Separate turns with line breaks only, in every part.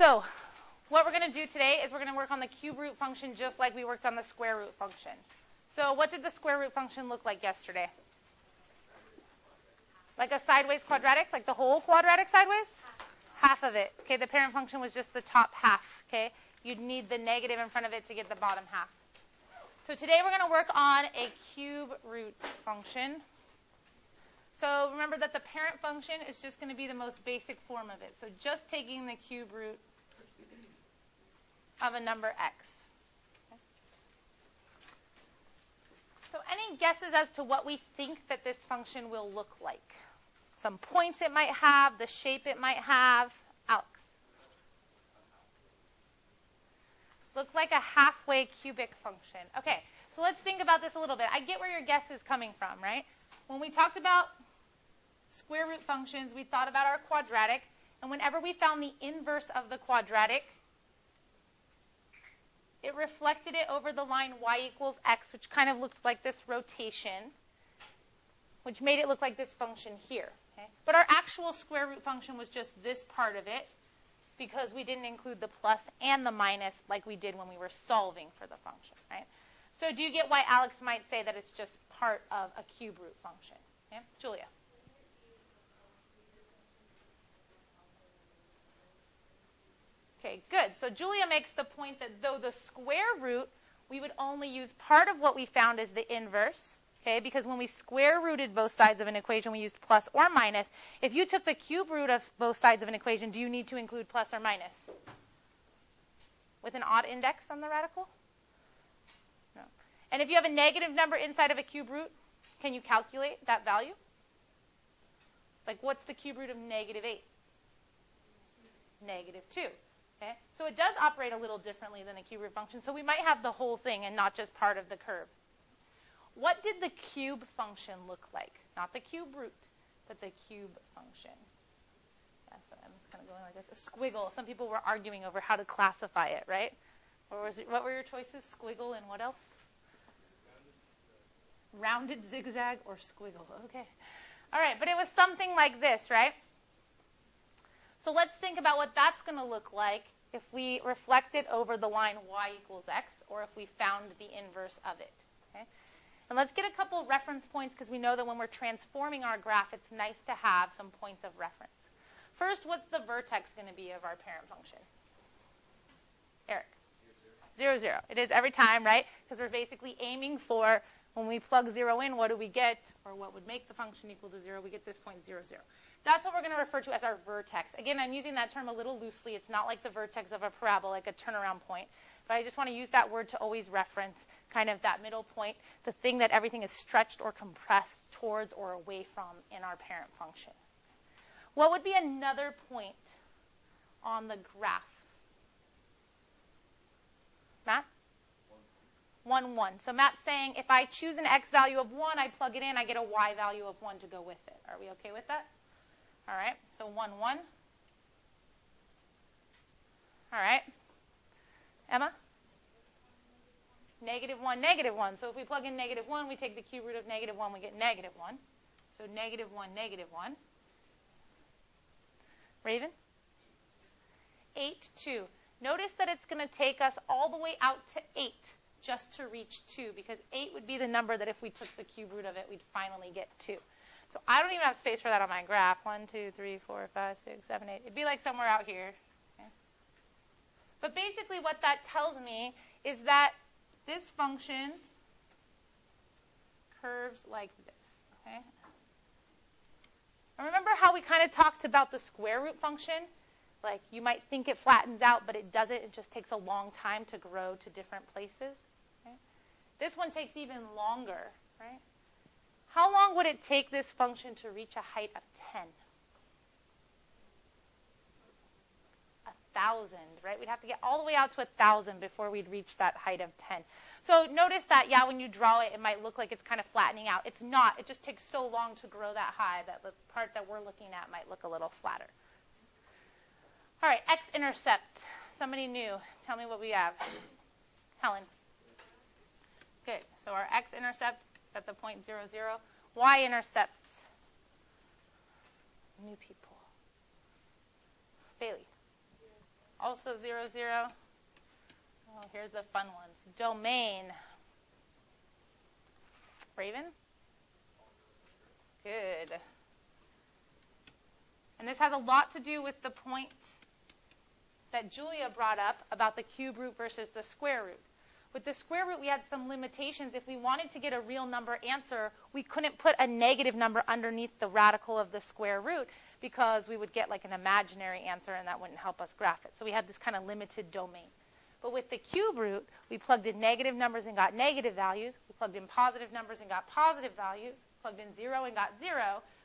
So what we're going to do today is we're going to work on the cube root function just like we worked on the square root function. So what did the square root function look like yesterday? Like a sideways quadratic? Like the whole quadratic sideways? Half of it. Okay, the parent function was just the top half. Okay, you'd need the negative in front of it to get the bottom half. So today we're going to work on a cube root function. So remember that the parent function is just going to be the most basic form of it. So just taking the cube root of a number x. Okay. So any guesses as to what we think that this function will look like? Some points it might have, the shape it might have. Alex? Look like a halfway cubic function. Okay, so let's think about this a little bit. I get where your guess is coming from, right? When we talked about square root functions, we thought about our quadratic, and whenever we found the inverse of the quadratic, it reflected it over the line y equals x, which kind of looked like this rotation, which made it look like this function here. Okay? But our actual square root function was just this part of it, because we didn't include the plus and the minus like we did when we were solving for the function, right? So do you get why Alex might say that it's just part of a cube root function? Okay? Julia? Okay, good. So Julia makes the point that though the square root, we would only use part of what we found as the inverse, okay? Because when we square rooted both sides of an equation, we used plus or minus. If you took the cube root of both sides of an equation, do you need to include plus or minus? With an odd index on the radical? No. And if you have a negative number inside of a cube root, can you calculate that value? Like what's the cube root of negative 8? Negative 2. Okay? So it does operate a little differently than a cube root function. So we might have the whole thing and not just part of the curve. What did the cube function look like? Not the cube root, but the cube function. Yeah, so I'm just kind of going like this. A squiggle. Some people were arguing over how to classify it, right? What were your choices? Squiggle and what else? Rounded zigzag or squiggle. Okay. All right, but it was something like this, right? So let's think about what that's going to look like if we reflect it over the line y equals x, or if we found the inverse of it. Okay? And let's get a couple reference points, because we know that when we're transforming our graph, it's nice to have some points of reference. First, what's the vertex going to be of our parent function? Eric? 0, 0. It is every time, right? Because we're basically aiming for, when we plug 0 in, what do we get? Or what would make the function equal to 0? We get this point 0, 0. That's what we're going to refer to as our vertex. Again, I'm using that term a little loosely. It's not like the vertex of a parabola, like a turnaround point. But I just want to use that word to always reference kind of that middle point, the thing that everything is stretched or compressed towards or away from in our parent function. What would be another point on the graph? Matt? 1, 1. So Matt's saying if I choose an x value of 1, I plug it in, I get a y value of 1 to go with it. Are we okay with that? All right, so 1, 1. All right. Emma? Negative 1, negative 1. So if we plug in negative 1, we take the cube root of negative 1, we get negative 1. So negative 1, negative 1. Raven? 8, 2. Notice that it's going to take us all the way out to 8 just to reach 2, because 8 would be the number that if we took the cube root of it, we'd finally get 2. So I don't even have space for that on my graph. 1, 2, 3, 4, 5, 6, 7, 8. It'd be like somewhere out here. Okay? But basically what that tells me is that this function curves like this. Okay? And remember how we kind of talked about the square root function? Like you might think it flattens out, but it doesn't. It just takes a long time to grow to different places. Okay? This one takes even longer, right? How long would it take this function to reach a height of 10? 1,000, right? We'd have to get all the way out to 1,000 before we'd reach that height of 10. So notice that, yeah, when you draw it, it might look like it's kind of flattening out. It's not. It just takes so long to grow that high that the part that we're looking at might look a little flatter. All right, x-intercept. Somebody new. Tell me what we have. Helen. Good. So our x-intercept is at the point 0, 0. Y-intercepts. New people. Bailey. also 0, 0. Oh, here's the fun ones. Domain. Raven? Good. And this has a lot to do with the point that Julia brought up about the cube root versus the square root. With the square root, we had some limitations. If we wanted to get a real number answer, we couldn't put a negative number underneath the radical of the square root because we would get like an imaginary answer and that wouldn't help us graph it. So we had this kind of limited domain. But with the cube root, we plugged in negative numbers and got negative values. We plugged in positive numbers and got positive values. Plugged in 0 and got 0.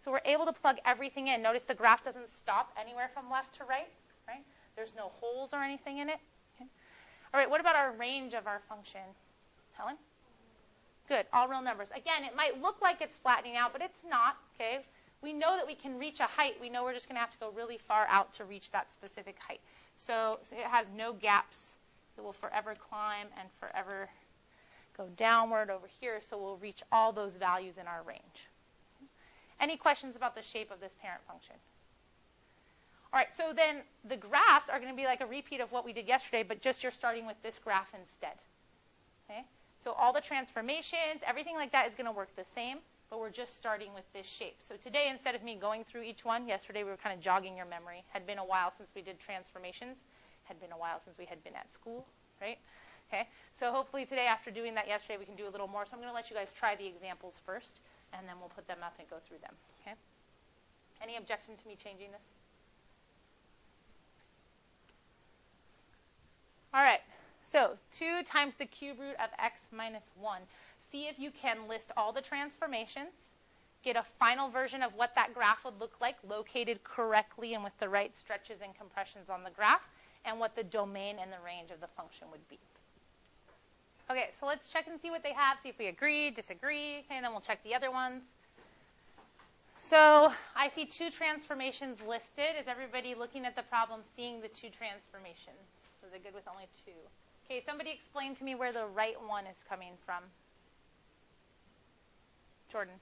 So we're able to plug everything in. Notice the graph doesn't stop anywhere from left to right, right? There's no holes or anything in it. Okay. All right, what about our range of our function? Helen? Good, all real numbers. Again, it might look like it's flattening out, but it's not, okay? We know that we can reach a height. We know we're just going to have to go really far out to reach that specific height. So it has no gaps. It will forever climb and forever go downward over here, so we'll reach all those values in our range. Any questions about the shape of this parent function? All right, so then the graphs are going to be like a repeat of what we did yesterday, but just you're starting with this graph instead. Okay? So all the transformations, everything like that is going to work the same, but we're just starting with this shape. So today, instead of me going through each one, yesterday we were kind of jogging your memory. Had been a while since we did transformations. Had been a while since we had been at school, right? Okay, so hopefully today, after doing that yesterday, we can do a little more. So I'm going to let you guys try the examples first, and then we'll put them up and go through them, okay? Any objection to me changing this? All right, so 2 times the cube root of x minus 1. See if you can list all the transformations, get a final version of what that graph would look like, located correctly and with the right stretches and compressions on the graph, and what the domain and the range of the function would be. Okay, so let's check and see what they have, see if we agree, disagree, okay, and then we'll check the other ones. So I see 2 transformations listed. Is everybody looking at the problem seeing the 2 transformations? Is it good with only 2? Okay, somebody explain to me where the right one is coming from. Jordan.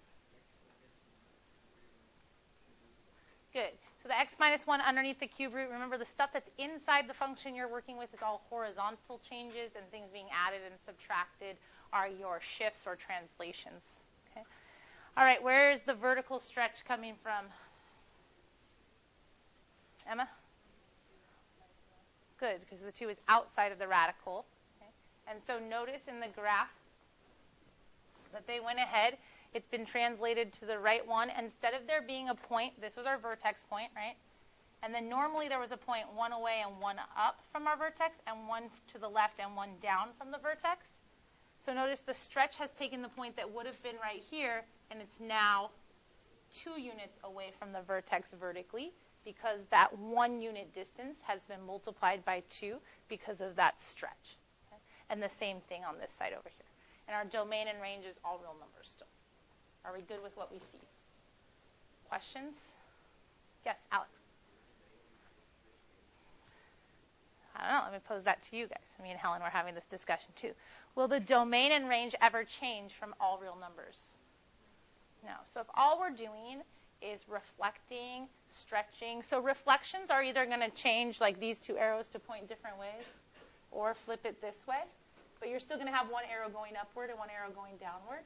Good. So the x minus 1 underneath the cube root, remember the stuff that's inside the function you're working with is all horizontal changes, and things being added and subtracted are your shifts or translations. Okay. All right, where is the vertical stretch coming from? Emma? Good, because the 2 is outside of the radical. Okay. And so notice in the graph that they went ahead. It's been translated to the right one. Instead of there being a point, this was our vertex point, right? And then normally there was a point 1 away and 1 up from our vertex, and 1 to the left and 1 down from the vertex. So notice the stretch has taken the point that would have been right here, and it's now 2 units away from the vertex vertically, because that 1 unit distance has been multiplied by 2 because of that stretch. Okay? And the same thing on this side over here. And our domain and range is all real numbers still. Are we good with what we see? Questions? Yes, Alex. I don't know. Let me pose that to you guys. Me and Helen were having this discussion too. Will the domain and range ever change from all real numbers? No. So if all we're doing is reflecting, stretching. So reflections are either going to change like these 2 arrows to point different ways or flip it this way. But you're still going to have 1 arrow going upward and 1 arrow going downward.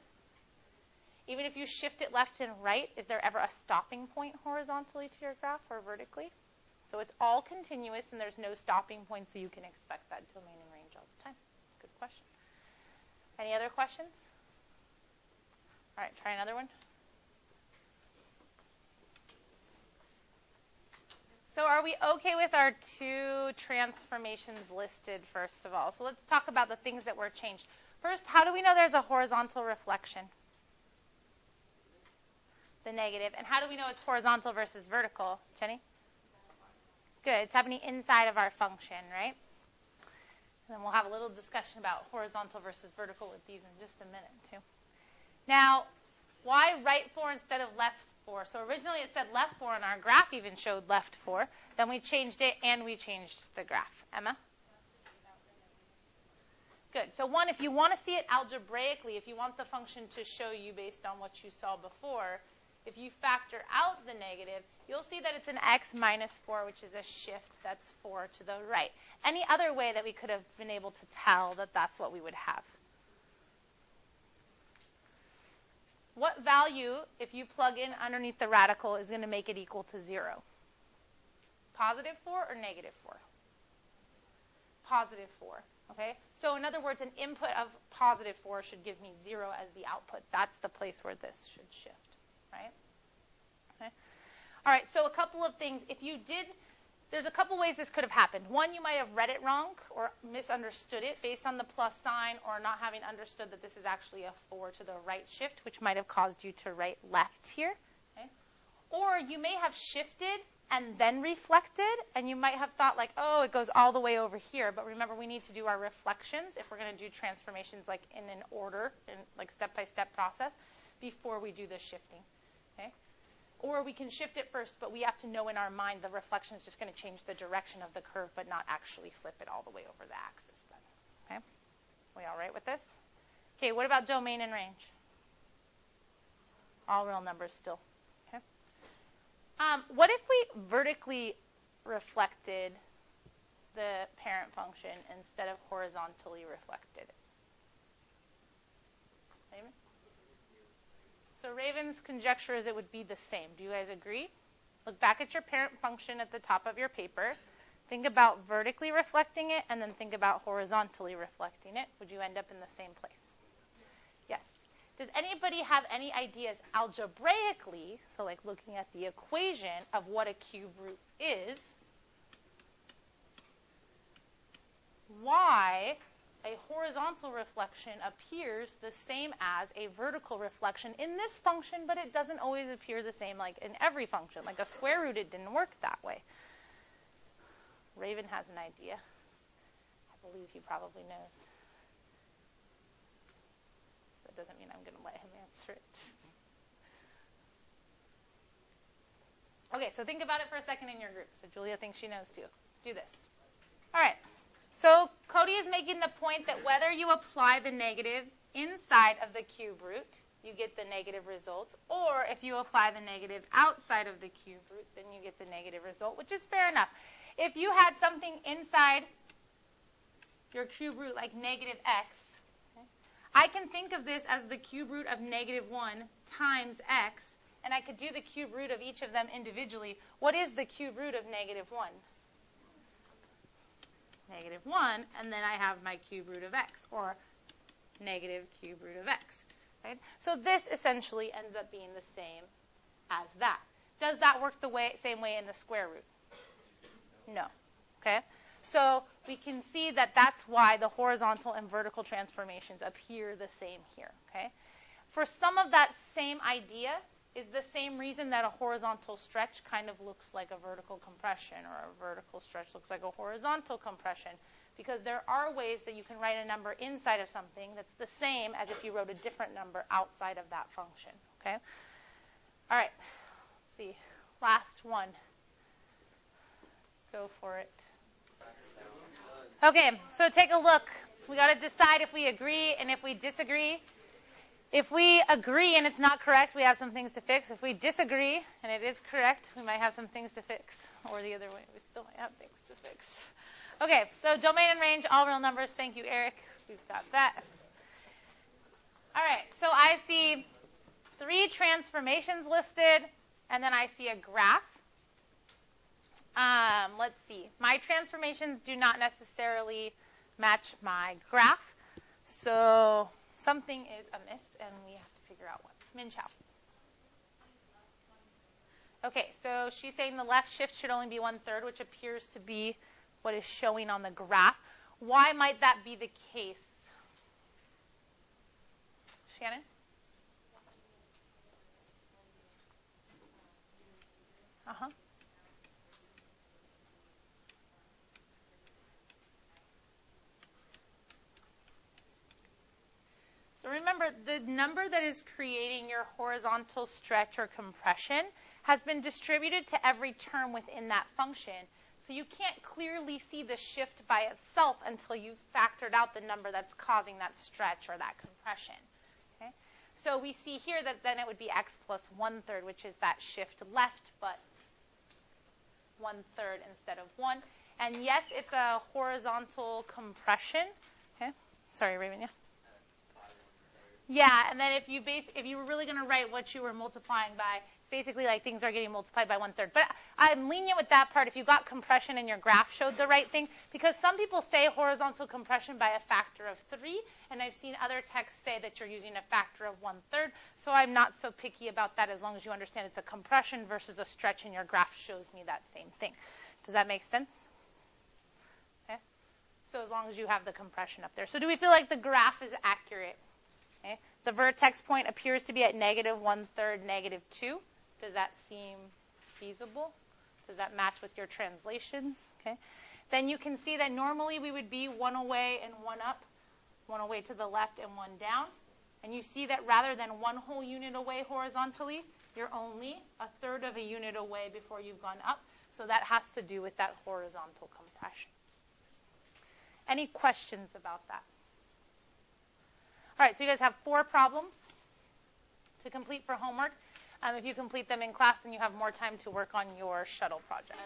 Even if you shift it left and right, is there ever a stopping point horizontally to your graph or vertically? So it's all continuous and there's no stopping point, so you can expect that domain and range all the time. Good question. Any other questions? All right, try another one. So are we okay with our 2 transformations listed, first of all? So let's talk about the things that were changed. First, how do we know there's a horizontal reflection? The negative. And how do we know it's horizontal versus vertical? Jenny? Good. It's happening inside of our function, right? And then we'll have a little discussion about horizontal versus vertical with these in just a minute, too. Now, why right 4 instead of left 4? So originally it said left 4, and our graph even showed left 4. Then we changed it, and we changed the graph. Emma? Good. So 1, if you want to see it algebraically, if you want the function to show you based on what you saw before, if you factor out the negative, you'll see that it's an x minus 4, which is a shift that's 4 to the right. Any other way that we could have been able to tell that that's what we would have? What value, if you plug in underneath the radical, is going to make it equal to 0? Positive 4 or negative 4? Positive 4. Okay? So in other words, an input of positive 4 should give me 0 as the output. That's the place where this should shift. Right? Okay. All right, so a couple of things. There's a couple ways this could have happened. One, you might have read it wrong or misunderstood it based on the plus sign or not having understood that this is actually a 4 to the right shift, which might have caused you to write left here. Okay. Or you may have shifted and then reflected, and you might have thought like, oh, it goes all the way over here. But remember, we need to do our reflections if we're going to do transformations like in an order, in like step-by-step process, before we do the shifting. Okay? Or we can shift it first, but we have to know in our mind the reflection is just going to change the direction of the curve, but not actually flip it all the way over the axis then. Okay? We all right with this? Okay, what about domain and range? All real numbers still. Okay. What if we vertically reflected the parent function instead of horizontally reflected it? Raven? So Raven's conjecture is it would be the same. Do you guys agree? Look back at your parent function at the top of your paper. Think about vertically reflecting it, and then think about horizontally reflecting it. Would you end up in the same place? Yes. Does anybody have any ideas algebraically, so like looking at the equation of what a cube root is, why a horizontal reflection appears the same as a vertical reflection in this function, but it doesn't always appear the same like in every function. Like a square root, it didn't work that way. Raven has an idea. I believe he probably knows. That doesn't mean I'm going to let him answer it. Okay, so think about it for a second in your group. So Julia thinks she knows too. Let's do this. All right. So Cody is making the point that whether you apply the negative inside of the cube root, you get the negative result, or if you apply the negative outside of the cube root, then you get the negative result, which is fair enough. If you had something inside your cube root like negative x, okay, I can think of this as the cube root of negative 1 times x, and I could do the cube root of each of them individually. What is the cube root of negative 1? Negative 1, and then I have my cube root of x, or negative cube root of x. Right? So this essentially ends up being the same as that. Does that work the same way in the square root? No. Okay? So we can see that that's why the horizontal and vertical transformations appear the same here. Okay? For some of that same idea is the same reason that a horizontal stretch kind of looks like a vertical compression, or a vertical stretch looks like a horizontal compression, because there are ways that you can write a number inside of something that's the same as if you wrote a different number outside of that function. Okay? All right. Let's see. Last one. Go for it. Okay, so take a look. We got to decide if we agree and if we disagree. If we agree and it's not correct, we have some things to fix. If we disagree and it is correct, we might have some things to fix. Or the other way, we still might have things to fix. Okay, so domain and range, all real numbers. Thank you, Eric. We've got that. All right, so I see 3 transformations listed, and then I see a graph. Let's see. My transformations do not necessarily match my graph. So something is amiss, and we have to figure out what. Min Chao. Okay, so she's saying the left shift should only be 1/3, which appears to be what is showing on the graph. Why might that be the case? Shannon? Uh-huh. So remember, the number that is creating your horizontal stretch or compression has been distributed to every term within that function. So you can't clearly see the shift by itself until you've factored out the number that's causing that stretch or that compression. Okay? So we see here that then it would be x plus 1/3, which is that shift left, but 1/3 instead of 1. And yes, it's a horizontal compression. Okay. Sorry, Raven, yeah? Yeah, and then if you were really going to write what you were multiplying by, basically like things are getting multiplied by 1/3. But I'm lenient with that part if you got compression and your graph showed the right thing, because some people say horizontal compression by a factor of 3, and I've seen other texts say that you're using a factor of 1/3. So I'm not so picky about that as long as you understand it's a compression versus a stretch, and your graph shows me that same thing. Does that make sense? Okay. So as long as you have the compression up there. So do we feel like the graph is accurate? Okay. The vertex point appears to be at negative 1/3, negative 2. Does that seem feasible? Does that match with your translations? Okay. Then you can see that normally we would be one away and one up, one away to the left and one down. And you see that rather than one whole unit away horizontally, you're only 1/3 of a unit away before you've gone up. So that has to do with that horizontal compression. Any questions about that? All right, so you guys have 4 problems to complete for homework. If you complete them in class, then you have more time to work on your shuttle project.